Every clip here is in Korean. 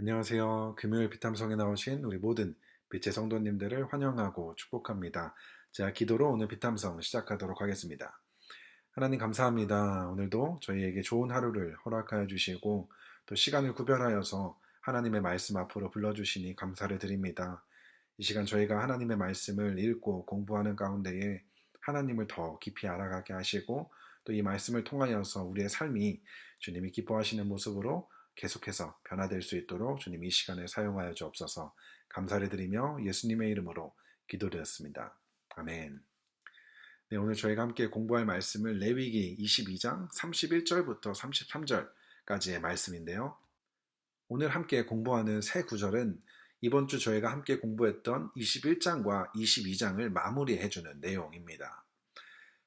안녕하세요. 금요일 비탐성에 나오신 우리 모든 빛의 성도님들을 환영하고 축복합니다. 자, 기도로 오늘 비탐성 시작하도록 하겠습니다. 하나님 감사합니다. 오늘도 저희에게 좋은 하루를 허락하여 주시고 또 시간을 구별하여서 하나님의 말씀 앞으로 불러주시니 감사를 드립니다. 이 시간 저희가 하나님의 말씀을 읽고 공부하는 가운데에 하나님을 더 깊이 알아가게 하시고 또 이 말씀을 통하여서 우리의 삶이 주님이 기뻐하시는 모습으로 계속해서 변화될 수 있도록 주님 이 시간을 사용하여 주옵소서. 감사를 드리며 예수님의 이름으로 기도드렸습니다. 아멘. 네, 오늘 저희가 함께 공부할 말씀은 레위기 22장 31절부터 33절까지의 말씀인데요. 오늘 함께 공부하는 새 구절은 이번 주 저희가 함께 공부했던 21장과 22장을 마무리해주는 내용입니다.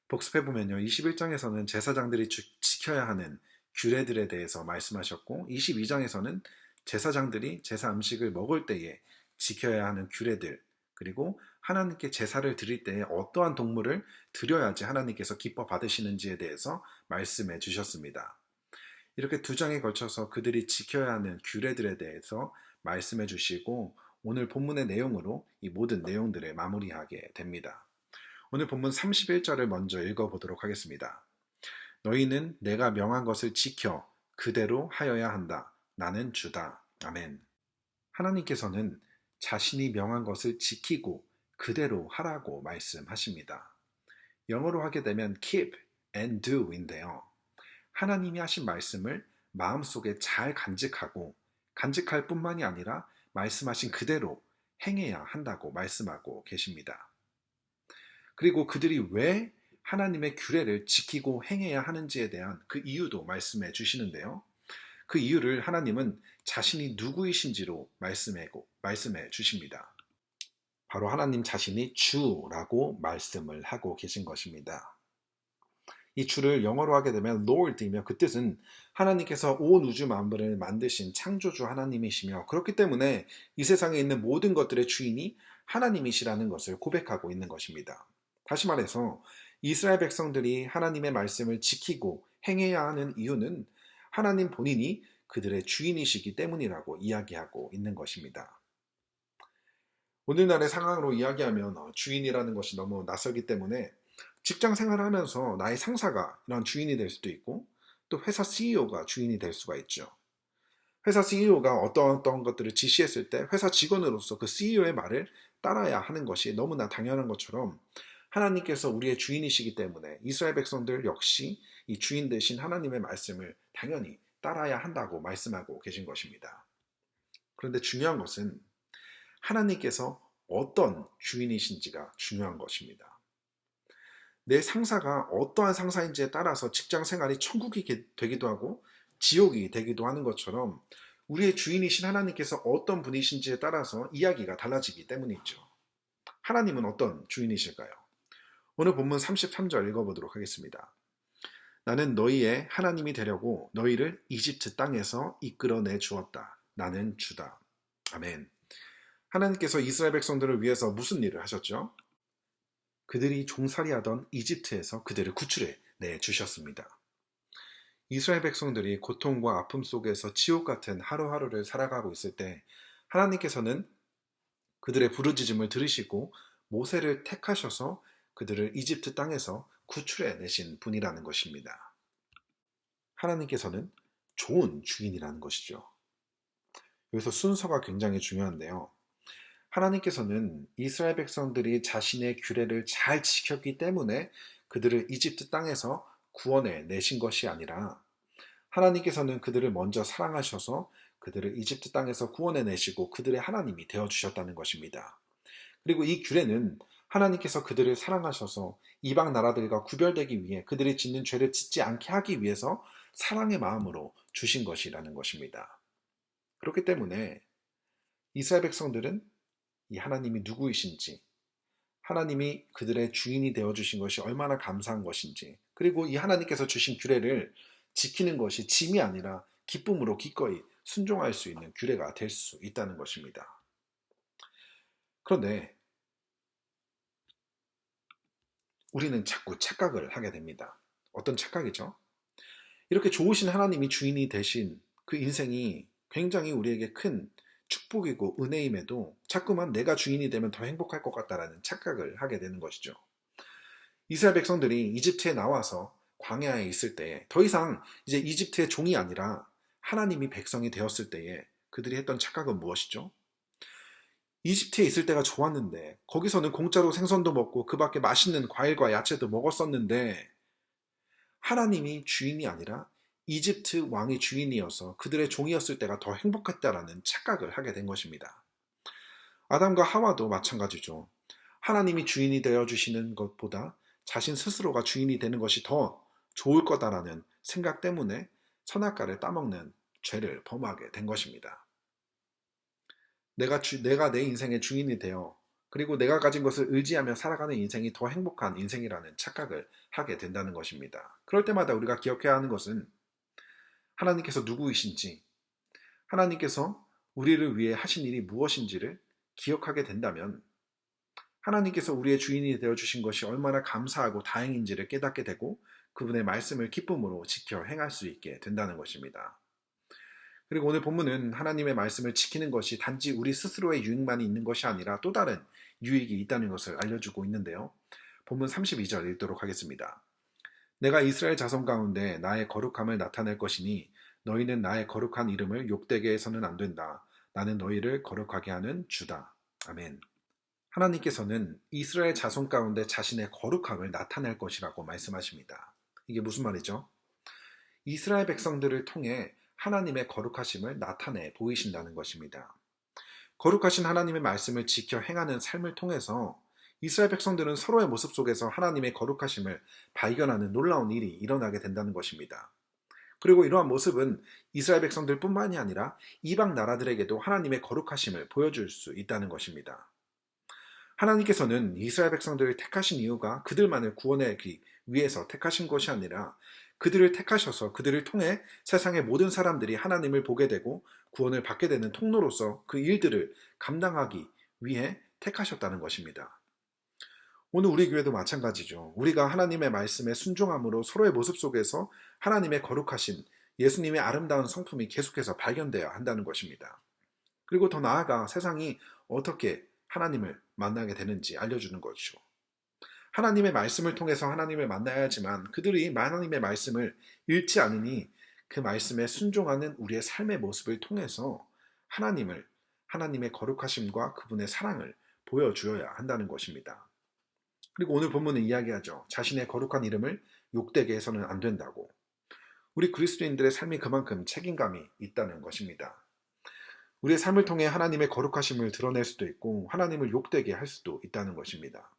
복습해보면요, 21장에서는 제사장들이 지켜야 하는 규례들에 대해서 말씀하셨고 22장에서는 제사장들이 제사 음식을 먹을 때에 지켜야 하는 규례들, 그리고 하나님께 제사를 드릴 때에 어떠한 동물을 드려야지 하나님께서 기뻐 받으시는지에 대해서 말씀해 주셨습니다. 이렇게 두 장에 걸쳐서 그들이 지켜야 하는 규례들에 대해서 말씀해 주시고 오늘 본문의 내용으로 이 모든 내용들을 마무리하게 됩니다. 오늘 본문 31절을 먼저 읽어보도록 하겠습니다. 너희는 내가 명한 것을 지켜 그대로 하여야 한다. 나는 주다. 아멘. 하나님께서는 자신이 명한 것을 지키고 그대로 하라고 말씀하십니다. 영어로 하게 되면 keep and do인데요. 하나님이 하신 말씀을 마음속에 잘 간직하고 간직할 뿐만이 아니라 말씀하신 그대로 행해야 한다고 말씀하고 계십니다. 그리고 그들이 왜 하나님의 규례를 지키고 행해야 하는지에 대한 그 이유도 말씀해 주시는데요. 그 이유를 하나님은 자신이 누구이신지로 말씀해 주십니다. 바로 하나님 자신이 주라고 말씀을 하고 계신 것입니다. 이 주를 영어로 하게 되면 Lord이며 그 뜻은 하나님께서 온 우주 만물을 만드신 창조주 하나님이시며 그렇기 때문에 이 세상에 있는 모든 것들의 주인이 하나님이시라는 것을 고백하고 있는 것입니다. 다시 말해서 이스라엘 백성들이 하나님의 말씀을 지키고 행해야 하는 이유는 하나님 본인이 그들의 주인이시기 때문이라고 이야기하고 있는 것입니다. 오늘날의 상황으로 이야기하면 주인이라는 것이 너무 낯설기 때문에 직장 생활을 하면서 나의 상사가 이런 주인이 될 수도 있고 또 회사 CEO가 주인이 될 수가 있죠. 회사 CEO가 어떤 것들을 지시했을 때 회사 직원으로서 그 CEO의 말을 따라야 하는 것이 너무나 당연한 것처럼 하나님께서 우리의 주인이시기 때문에 이스라엘 백성들 역시 이 주인 되신 하나님의 말씀을 당연히 따라야 한다고 말씀하고 계신 것입니다. 그런데 중요한 것은 하나님께서 어떤 주인이신지가 중요한 것입니다. 내 상사가 어떠한 상사인지에 따라서 직장 생활이 천국이 되기도 하고 지옥이 되기도 하는 것처럼 우리의 주인이신 하나님께서 어떤 분이신지에 따라서 이야기가 달라지기 때문이죠. 하나님은 어떤 주인이실까요? 오늘 본문 33절 읽어보도록 하겠습니다. 나는 너희의 하나님이 되려고 너희를 이집트 땅에서 이끌어내 주었다. 나는 주다. 아멘. 하나님께서 이스라엘 백성들을 위해서 무슨 일을 하셨죠? 그들이 종살이하던 이집트에서 그들을 구출해 내주셨습니다. 이스라엘 백성들이 고통과 아픔 속에서 지옥 같은 하루하루를 살아가고 있을 때 하나님께서는 그들의 부르짖음을 들으시고 모세를 택하셔서 그들을 이집트 땅에서 구출해 내신 분이라는 것입니다. 하나님께서는 좋은 주인이라는 것이죠. 여기서 순서가 굉장히 중요한데요. 하나님께서는 이스라엘 백성들이 자신의 규례를 잘 지켰기 때문에 그들을 이집트 땅에서 구원해 내신 것이 아니라 하나님께서는 그들을 먼저 사랑하셔서 그들을 이집트 땅에서 구원해 내시고 그들의 하나님이 되어주셨다는 것입니다. 그리고 이 규례는 하나님께서 그들을 사랑하셔서 이방 나라들과 구별되기 위해 그들이 짓는 죄를 짓지 않게 하기 위해서 사랑의 마음으로 주신 것이라는 것입니다. 그렇기 때문에 이스라엘 백성들은 이 하나님이 누구이신지, 하나님이 그들의 주인이 되어주신 것이 얼마나 감사한 것인지, 그리고 이 하나님께서 주신 규례를 지키는 것이 짐이 아니라 기쁨으로 기꺼이 순종할 수 있는 규례가 될 수 있다는 것입니다. 그런데 우리는 자꾸 착각을 하게 됩니다. 어떤 착각이죠? 이렇게 좋으신 하나님이 주인이 되신 그 인생이 굉장히 우리에게 큰 축복이고 은혜임에도 자꾸만 내가 주인이 되면 더 행복할 것 같다라는 착각을 하게 되는 것이죠. 이스라엘 백성들이 이집트에 나와서 광야에 있을 때에 더 이상 이제 이집트의 종이 아니라 하나님이 백성이 되었을 때에 그들이 했던 착각은 무엇이죠? 이집트에 있을 때가 좋았는데 거기서는 공짜로 생선도 먹고 그 밖에 맛있는 과일과 야채도 먹었었는데 하나님이 주인이 아니라 이집트 왕이 주인이어서 그들의 종이었을 때가 더 행복했다라는 착각을 하게 된 것입니다. 아담과 하와도 마찬가지죠. 하나님이 주인이 되어 주시는 것보다 자신 스스로가 주인이 되는 것이 더 좋을 거다라는 생각 때문에 선악과를 따먹는 죄를 범하게 된 것입니다. 내가 내 인생의 주인이 되어 그리고 내가 가진 것을 의지하며 살아가는 인생이 더 행복한 인생이라는 착각을 하게 된다는 것입니다. 그럴 때마다 우리가 기억해야 하는 것은 하나님께서 누구이신지, 하나님께서 우리를 위해 하신 일이 무엇인지를 기억하게 된다면 하나님께서 우리의 주인이 되어주신 것이 얼마나 감사하고 다행인지를 깨닫게 되고 그분의 말씀을 기쁨으로 지켜 행할 수 있게 된다는 것입니다. 그리고 오늘 본문은 하나님의 말씀을 지키는 것이 단지 우리 스스로의 유익만이 있는 것이 아니라 또 다른 유익이 있다는 것을 알려주고 있는데요. 본문 32절 읽도록 하겠습니다. 내가 이스라엘 자손 가운데 나의 거룩함을 나타낼 것이니 너희는 나의 거룩한 이름을 욕되게 해서는 안 된다. 나는 너희를 거룩하게 하는 주다. 아멘. 하나님께서는 이스라엘 자손 가운데 자신의 거룩함을 나타낼 것이라고 말씀하십니다. 이게 무슨 말이죠? 이스라엘 백성들을 통해 하나님의 거룩하심을 나타내 보이신다는 것입니다. 거룩하신 하나님의 말씀을 지켜 행하는 삶을 통해서 이스라엘 백성들은 서로의 모습 속에서 하나님의 거룩하심을 발견하는 놀라운 일이 일어나게 된다는 것입니다. 그리고 이러한 모습은 이스라엘 백성들뿐만이 아니라 이방 나라들에게도 하나님의 거룩하심을 보여줄 수 있다는 것입니다. 하나님께서는 이스라엘 백성들을 택하신 이유가 그들만을 구원하기 위해서 택하신 것이 아니라 그들을 택하셔서 그들을 통해 세상의 모든 사람들이 하나님을 보게 되고 구원을 받게 되는 통로로서 그 일들을 감당하기 위해 택하셨다는 것입니다. 오늘 우리 교회도 마찬가지죠. 우리가 하나님의 말씀에 순종함으로 서로의 모습 속에서 하나님의 거룩하신 예수님의 아름다운 성품이 계속해서 발견되어야 한다는 것입니다. 그리고 더 나아가 세상이 어떻게 하나님을 만나게 되는지 알려주는 것이죠. 하나님의 말씀을 통해서 하나님을 만나야 하지만 그들이 하나님의 말씀을 읽지 않으니 그 말씀에 순종하는 우리의 삶의 모습을 통해서 하나님의 거룩하심과 그분의 사랑을 보여주어야 한다는 것입니다. 그리고 오늘 본문은 이야기하죠. 자신의 거룩한 이름을 욕되게 해서는 안 된다고. 우리 그리스도인들의 삶이 그만큼 책임감이 있다는 것입니다. 우리의 삶을 통해 하나님의 거룩하심을 드러낼 수도 있고 하나님을 욕되게 할 수도 있다는 것입니다.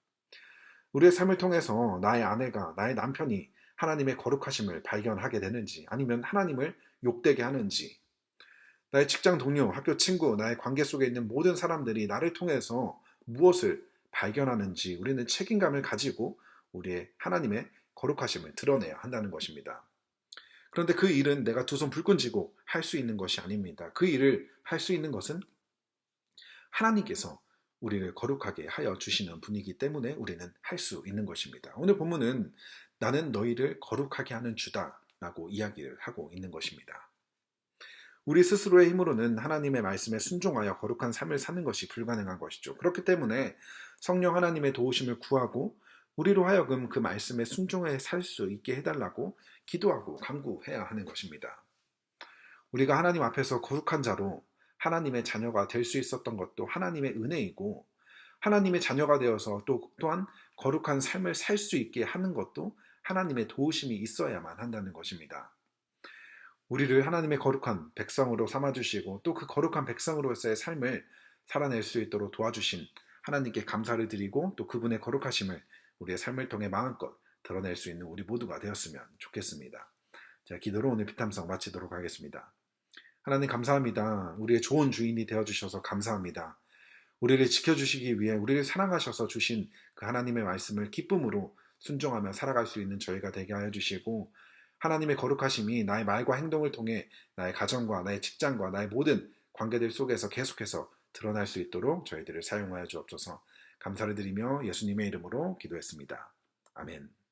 우리의 삶을 통해서 나의 아내가, 나의 남편이 하나님의 거룩하심을 발견하게 되는지 아니면 하나님을 욕되게 하는지 나의 직장 동료, 학교 친구, 나의 관계 속에 있는 모든 사람들이 나를 통해서 무엇을 발견하는지 우리는 책임감을 가지고 우리의 하나님의 거룩하심을 드러내야 한다는 것입니다. 그런데 그 일은 내가 두 손 불끈 쥐고 할 수 있는 것이 아닙니다. 그 일을 할 수 있는 것은 하나님께서 우리를 거룩하게 하여 주시는 분이기 때문에 우리는 할 수 있는 것입니다. 오늘 본문은 나는 너희를 거룩하게 하는 주다 라고 이야기를 하고 있는 것입니다. 우리 스스로의 힘으로는 하나님의 말씀에 순종하여 거룩한 삶을 사는 것이 불가능한 것이죠. 그렇기 때문에 성령 하나님의 도우심을 구하고 우리로 하여금 그 말씀에 순종해 살 수 있게 해달라고 기도하고 간구해야 하는 것입니다. 우리가 하나님 앞에서 거룩한 자로 하나님의 자녀가 될 수 있었던 것도 하나님의 은혜이고 하나님의 자녀가 되어서 또한 거룩한 삶을 살 수 있게 하는 것도 하나님의 도우심이 있어야만 한다는 것입니다. 우리를 하나님의 거룩한 백성으로 삼아주시고 또 그 거룩한 백성으로서의 삶을 살아낼 수 있도록 도와주신 하나님께 감사를 드리고 또 그분의 거룩하심을 우리의 삶을 통해 마음껏 드러낼 수 있는 우리 모두가 되었으면 좋겠습니다. 자, 기도로 오늘 피탐성 마치도록 하겠습니다. 하나님 감사합니다. 우리의 좋은 주인이 되어주셔서 감사합니다. 우리를 지켜주시기 위해 우리를 사랑하셔서 주신 그 하나님의 말씀을 기쁨으로 순종하며 살아갈 수 있는 저희가 되게 하여 주시고 하나님의 거룩하심이 나의 말과 행동을 통해 나의 가정과 나의 직장과 나의 모든 관계들 속에서 계속해서 드러날 수 있도록 저희들을 사용하여 주옵소서. 감사를 드리며 예수님의 이름으로 기도했습니다. 아멘.